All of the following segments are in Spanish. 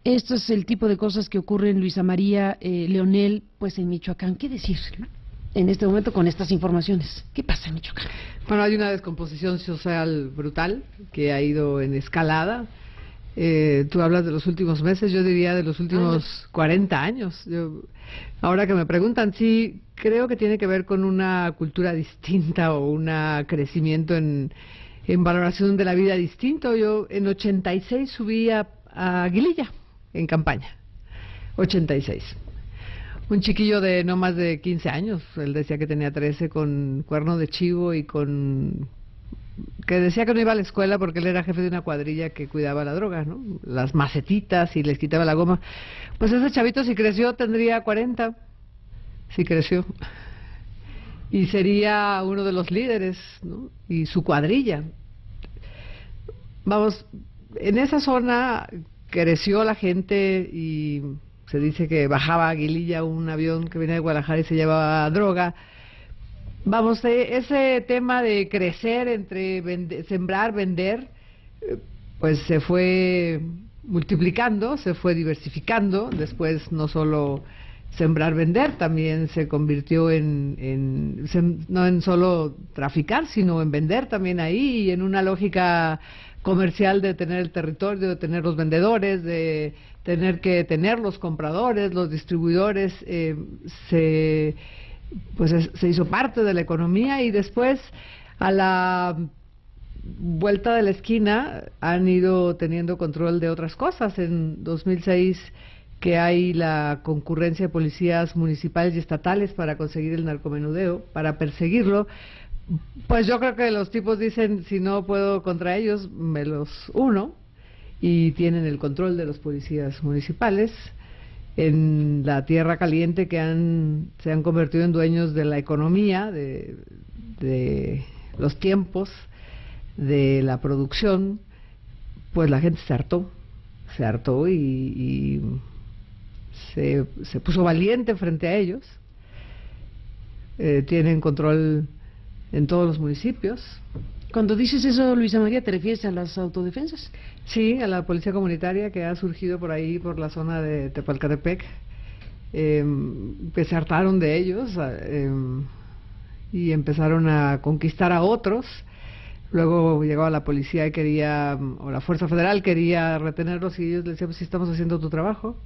Esto es el tipo de cosas que ocurren, Luisa María, Leonel, pues en Michoacán. ¿Qué decir en este momento con estas informaciones? ¿Qué pasa en Michoacán? Bueno, hay una descomposición social brutal que ha ido en escalada. Tú hablas de los últimos meses, yo diría de los últimos 40 años. Ahora que me preguntan, sí, creo que tiene que ver con una cultura distinta o un crecimiento en valoración de la vida distinto. Yo en 86 subí a Aguililla en campaña, 86. Un chiquillo de no más de 15 años, él decía que tenía 13, con cuerno de chivo y que decía que no iba a la escuela porque él era jefe de una cuadrilla que cuidaba la droga, ¿no? Las macetitas y les quitaba la goma. Pues ese chavito, si creció, tendría 40, si creció. Y sería uno de los líderes, ¿no? Y su cuadrilla. Vamos, en esa zona creció la gente y se dice que bajaba a Aguililla un avión que venía de Guadalajara y se llevaba droga. Vamos, ese tema de crecer entre sembrar, vender, pues se fue multiplicando, se fue diversificando. Después no solo sembrar, vender, también se convirtió no en solo traficar, sino en vender también ahí, y en una lógica comercial de tener el territorio, de tener los vendedores, de tener que tener los compradores, los distribuidores. Se hizo parte de la economía, y después, a la vuelta de la esquina, han ido teniendo control de otras cosas. En 2006, que hay la concurrencia de policías municipales y estatales para conseguir el narcomenudeo, para perseguirlo, pues yo creo que los tipos dicen, si no puedo contra ellos, me los uno, y tienen el control de los policías municipales en la tierra caliente, que se han convertido en dueños de la economía, de los tiempos, de la producción. Pues la gente se hartó y se puso valiente frente a ellos. Tienen control en todos los municipios. Cuando dices eso, Luisa María, ¿te refieres a las autodefensas? Sí, a la policía comunitaria que ha surgido por ahí, por la zona de Tepalcatepec, que se hartaron de ellos y empezaron a conquistar a otros. Luego llegaba la policía y o la Fuerza Federal quería retenerlos, y ellos les decían, pues sí, estamos haciendo tu trabajo.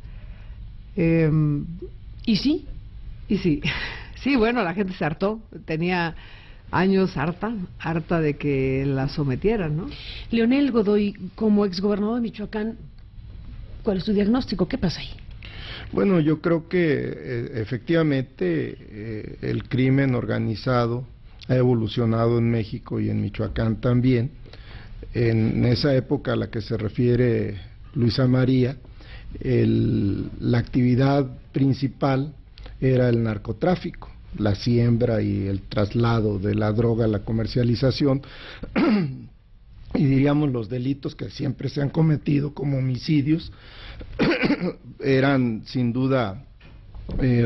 ¿Y sí? Y sí. Sí, bueno, la gente se hartó, tenía años harta de que la sometieran, ¿no? Leonel Godoy, como exgobernador de Michoacán, ¿cuál es tu diagnóstico? ¿Qué pasa ahí? Bueno, yo creo que efectivamente el crimen organizado ha evolucionado en México y en Michoacán también. En esa época a la que se refiere Luisa María, la actividad principal era el narcotráfico, la siembra y el traslado de la droga, la comercialización, y diríamos los delitos que siempre se han cometido como homicidios eran sin duda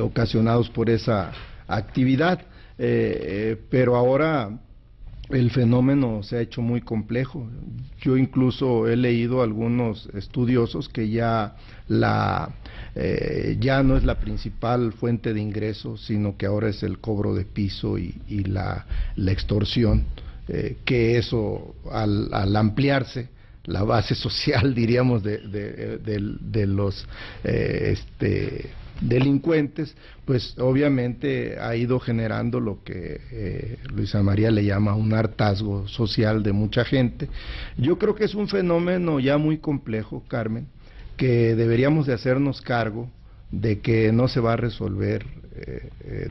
ocasionados por esa actividad, pero ahora el fenómeno se ha hecho muy complejo. Yo incluso he leído algunos estudiosos que ya no es la principal fuente de ingresos, sino que ahora es el cobro de piso y la extorsión, que eso al ampliarse la base social, diríamos, de los delincuentes, pues obviamente ha ido generando lo que Luisa María le llama un hartazgo social de mucha gente. Yo creo que es un fenómeno ya muy complejo, Carmen, que deberíamos de hacernos cargo de que no se va a resolver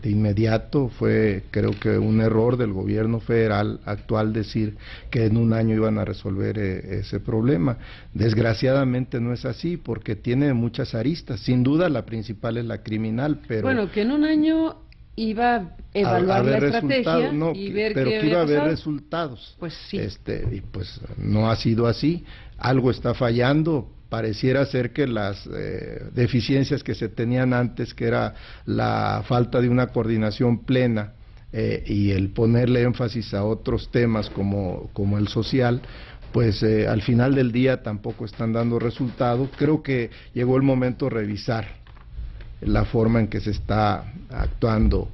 de inmediato. Creo que un error del gobierno federal actual decir que en un año iban a resolver ese problema. Desgraciadamente no es así, porque tiene muchas aristas. Sin duda la principal es la criminal, pero... Bueno, que en un año iba a evaluar la estrategia y ver pero que iba a haber pasado. Resultados. Pues sí. Y pues no ha sido así. Algo está fallando. Pareciera ser que las deficiencias que se tenían antes, que era la falta de una coordinación plena y el ponerle énfasis a otros temas como el social, pues al final del día tampoco están dando resultado. Creo que llegó el momento de revisar la forma en que se está actuando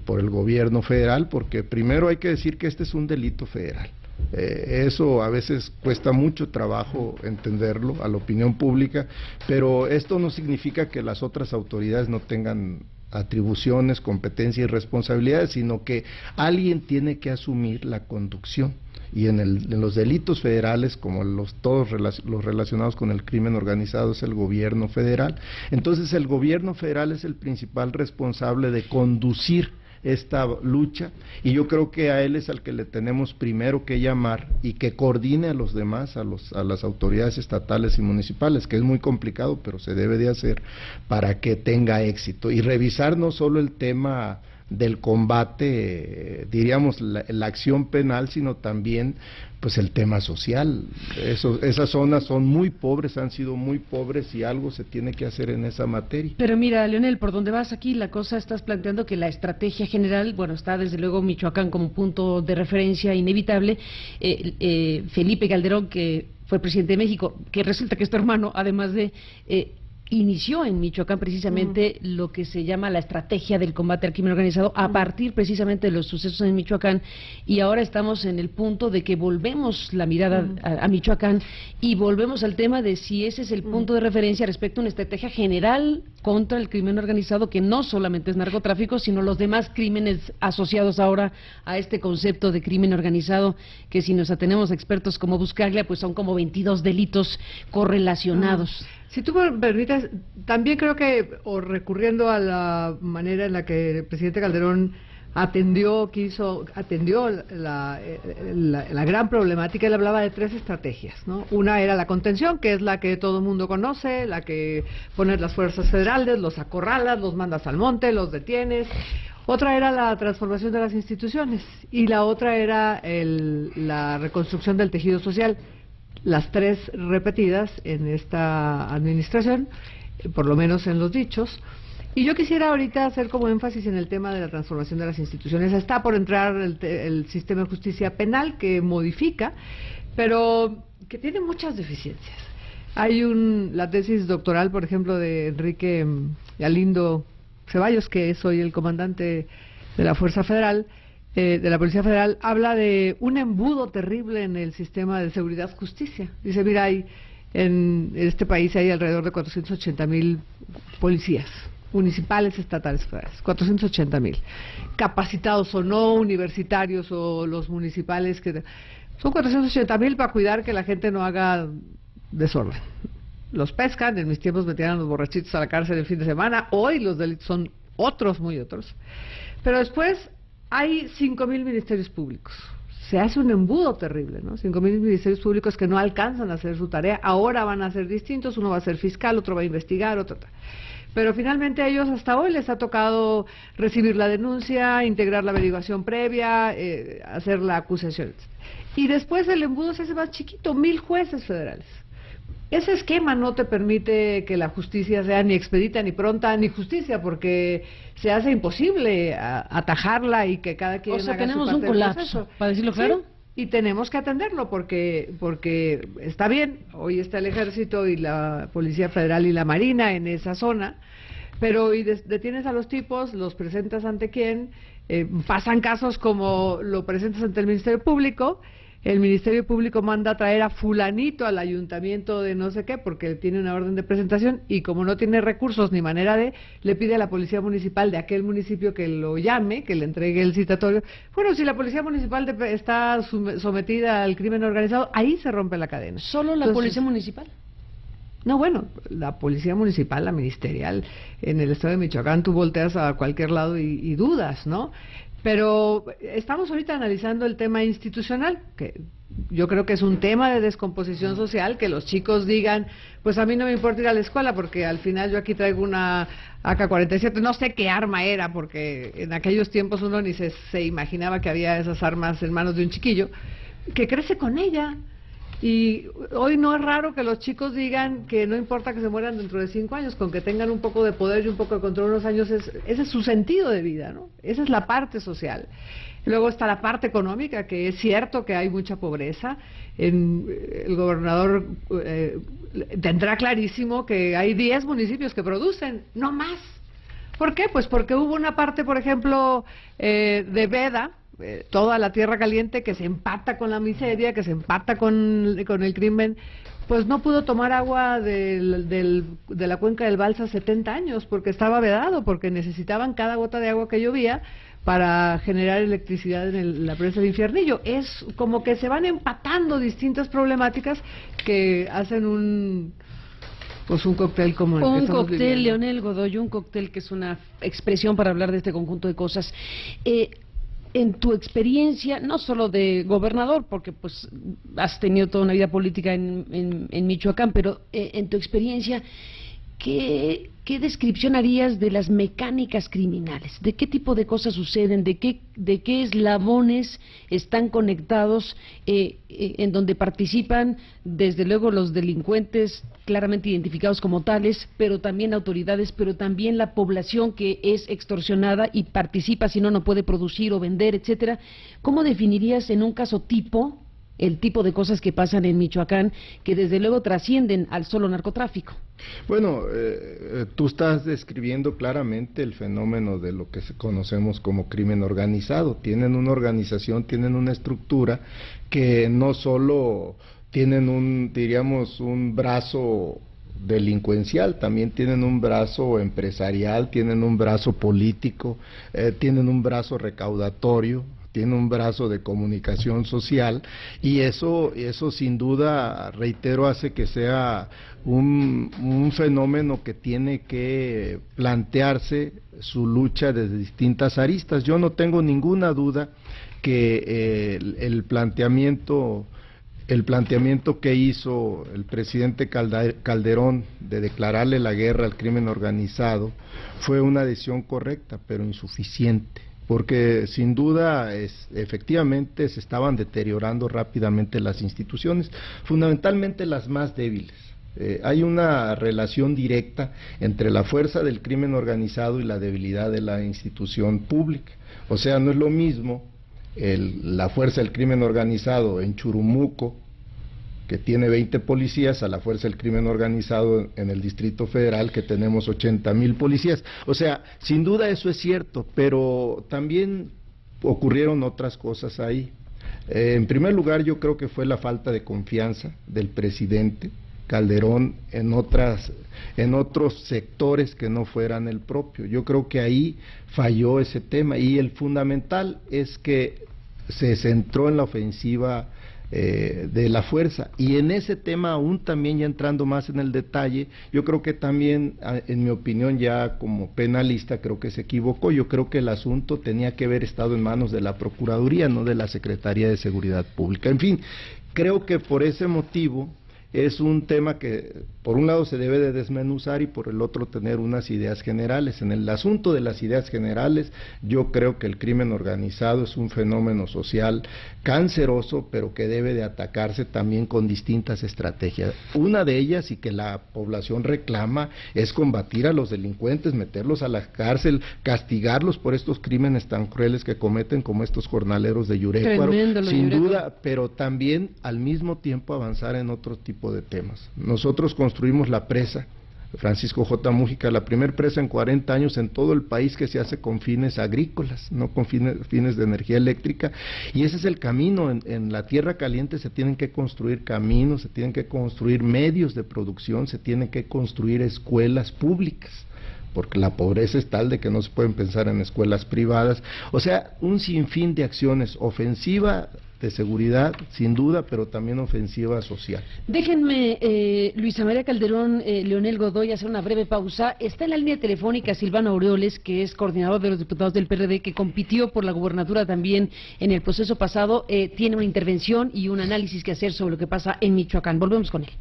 por el gobierno federal, porque primero hay que decir que este es un delito federal. Eso a veces cuesta mucho trabajo entenderlo a la opinión pública, pero esto no significa que las otras autoridades no tengan atribuciones, competencias y responsabilidades, sino que alguien tiene que asumir la conducción. Y en los delitos federales, como todos los relacionados con el crimen organizado, es el gobierno federal. Entonces el gobierno federal es el principal responsable de conducir esta lucha, y yo creo que a él es al que le tenemos primero que llamar y que coordine a los demás, a las autoridades estatales y municipales, que es muy complicado, pero se debe de hacer para que tenga éxito, y revisar no solo el tema del combate, diríamos la acción penal, sino también pues el tema social. Esas zonas son muy pobres, han sido muy pobres, y algo se tiene que hacer en esa materia. Pero mira, Leonel, por donde vas aquí, la cosa, estás planteando que la estrategia general, bueno, está desde luego Michoacán como punto de referencia inevitable. Felipe Calderón, que fue presidente de México, que resulta que es tu hermano, además de... inició en Michoacán precisamente lo que se llama la estrategia del combate al crimen organizado a partir precisamente de los sucesos en Michoacán, y ahora estamos en el punto de que volvemos la mirada a Michoacán y volvemos al tema de si ese es el punto de referencia respecto a una estrategia general contra el crimen organizado, que no solamente es narcotráfico, sino los demás crímenes asociados ahora a este concepto de crimen organizado, que si nos atenemos a expertos como Buscaglia, pues son como 22 delitos correlacionados. Si tú me permites, también creo que, o recurriendo a la manera en la que el presidente Calderón atendió la gran problemática, él hablaba de 3 estrategias, ¿no? Una era la contención, que es la que todo el mundo conoce, la que pones las fuerzas federales, los acorralas, los mandas al monte, los detienes. Otra era la transformación de las instituciones, y la otra era la reconstrucción del tejido social. Las 3 repetidas en esta administración, por lo menos en los dichos. Y yo quisiera ahorita hacer como énfasis en el tema de la transformación de las instituciones. Está por entrar el sistema de justicia penal, que modifica, pero que tiene muchas deficiencias. Hay la tesis doctoral, por ejemplo, de Enrique Galindo Ceballos, que es hoy el comandante de la Fuerza Federal, de la Policía Federal, habla de un embudo terrible en el sistema de seguridad-justicia. Dice, mira, en este país hay alrededor de 480,000 policías, municipales, estatales, federales, 480,000, capacitados o no, universitarios o los municipales, que son 480,000 para cuidar que la gente no haga desorden. Los pescan, en mis tiempos metían a los borrachitos a la cárcel el fin de semana, hoy los delitos son otros, muy otros. Pero después hay 5,000 ministerios públicos. Se hace un embudo terrible, ¿no? 5,000 ministerios públicos que no alcanzan a hacer su tarea. Ahora van a ser distintos, uno va a ser fiscal, otro va a investigar, otro... Pero finalmente a ellos hasta hoy les ha tocado recibir la denuncia, integrar la averiguación previa, hacer la acusación. Y después el embudo se hace más chiquito, 1,000 jueces federales. Ese esquema no te permite que la justicia sea ni expedita, ni pronta, ni justicia, porque se hace imposible atajarla y que cada quien haga tenemos su un parte del colapso, proceso. para decirlo claro. Sí, y tenemos que atenderlo porque está bien, hoy está el Ejército y la Policía Federal y la Marina en esa zona, pero detienes a los tipos, los presentas ante quién, pasan casos como lo presentas ante el Ministerio Público. El Ministerio Público manda a traer a fulanito al ayuntamiento de no sé qué, porque tiene una orden de presentación, y como no tiene recursos ni manera le pide a la policía municipal de aquel municipio que lo llame, que le entregue el citatorio. Bueno, si la policía municipal está sometida al crimen organizado, ahí se rompe la cadena. ¿Solo la policía municipal? No, bueno, la policía municipal, la ministerial, en el estado de Michoacán, tú volteas a cualquier lado y dudas, ¿no? Pero estamos ahorita analizando el tema institucional, que yo creo que es un tema de descomposición social, que los chicos digan, pues a mí no me importa ir a la escuela, porque al final yo aquí traigo una AK-47, no sé qué arma era, porque en aquellos tiempos uno ni se imaginaba que había esas armas en manos de un chiquillo, que crece con ella. Y hoy no es raro que los chicos digan que no importa que se mueran dentro de 5 años, con que tengan un poco de poder y un poco de control unos años, ese es su sentido de vida, ¿no? Esa es la parte social. Luego está la parte económica, que es cierto que hay mucha pobreza. El gobernador tendrá clarísimo que hay 10 municipios que producen, no más. ¿Por qué? Pues porque hubo una parte, por ejemplo, de veda, toda la tierra caliente, que se empata con la miseria, que se empata con el crimen. Pues no pudo tomar agua de la cuenca del Balsa 70 años, porque estaba vedado, porque necesitaban cada gota de agua que llovía para generar electricidad en la presa del Infiernillo. Es como que se van empatando distintas problemáticas que hacen un cóctel como el que estamos cóctel, viviendo. Leonel Godoy, un cóctel que es una expresión para hablar de este conjunto de cosas. En tu experiencia, no solo de gobernador, porque pues has tenido toda una vida política en Michoacán, pero en tu experiencia, ¿qué descripción harías de las mecánicas criminales? ¿De qué tipo de cosas suceden? ¿De qué eslabones están conectados en donde participan, desde luego, los delincuentes claramente identificados como tales, pero también autoridades, pero también la población que es extorsionada y participa, si no, no puede producir o vender, etcétera? ¿Cómo definirías en un caso tipo el tipo de cosas que pasan en Michoacán, que desde luego trascienden al solo narcotráfico? Bueno, tú estás describiendo claramente el fenómeno de lo que conocemos como crimen organizado. Tienen una organización, tienen una estructura que no solo tienen diríamos, un brazo delincuencial, también tienen un brazo empresarial, tienen un brazo político, tienen un brazo recaudatorio, tiene un brazo de comunicación social, y eso sin duda, reitero, hace que sea un fenómeno que tiene que plantearse su lucha desde distintas aristas. Yo no tengo ninguna duda que el planteamiento que hizo el presidente Calderón de declararle la guerra al crimen organizado fue una decisión correcta, pero insuficiente, porque sin duda efectivamente se estaban deteriorando rápidamente las instituciones, fundamentalmente las más débiles. Hay una relación directa entre la fuerza del crimen organizado y la debilidad de la institución pública. O sea, no es lo mismo la fuerza del crimen organizado en Churumuco, que tiene 20 policías, a la fuerza del crimen organizado en el Distrito Federal, que tenemos 80,000 policías. O sea, sin duda eso es cierto, pero también ocurrieron otras cosas ahí. En primer lugar, yo creo que fue la falta de confianza del presidente Calderón en otros sectores que no fueran el propio. Yo creo que ahí falló ese tema, y el fundamental es que se centró en la ofensiva de la fuerza, y en ese tema, aún también ya entrando más en el detalle, yo creo que también, en mi opinión, ya como penalista, creo que se equivocó. Yo creo que el asunto tenía que haber estado en manos de la Procuraduría, no de la Secretaría de Seguridad Pública. En fin, creo que por ese motivo es un tema que por un lado se debe de desmenuzar y por el otro tener unas ideas generales. En el asunto de las ideas generales, yo creo que el crimen organizado es un fenómeno social canceroso, pero que debe de atacarse también con distintas estrategias. Una de ellas, y que la población reclama, es combatir a los delincuentes, meterlos a la cárcel, castigarlos por estos crímenes tan crueles que cometen, como estos jornaleros de Yurécuaro, sin duda, pero también al mismo tiempo avanzar en otro tipo de temas. Nosotros construimos la presa Francisco J. Mújica, la primer presa en 40 años en todo el país que se hace con fines agrícolas, no con fines de energía eléctrica, y ese es el camino. En la tierra caliente se tienen que construir caminos, se tienen que construir medios de producción, se tienen que construir escuelas públicas, porque la pobreza es tal de que no se pueden pensar en escuelas privadas. O sea, un sinfín de acciones, ofensiva de seguridad, sin duda, pero también ofensiva social. Déjenme, Luisa María Calderón, Leonel Godoy, hacer una breve pausa. Está en la línea telefónica Silvano Aureoles, que es coordinador de los diputados del PRD, que compitió por la gubernatura también en el proceso pasado. Tiene una intervención y un análisis que hacer sobre lo que pasa en Michoacán. Volvemos con él.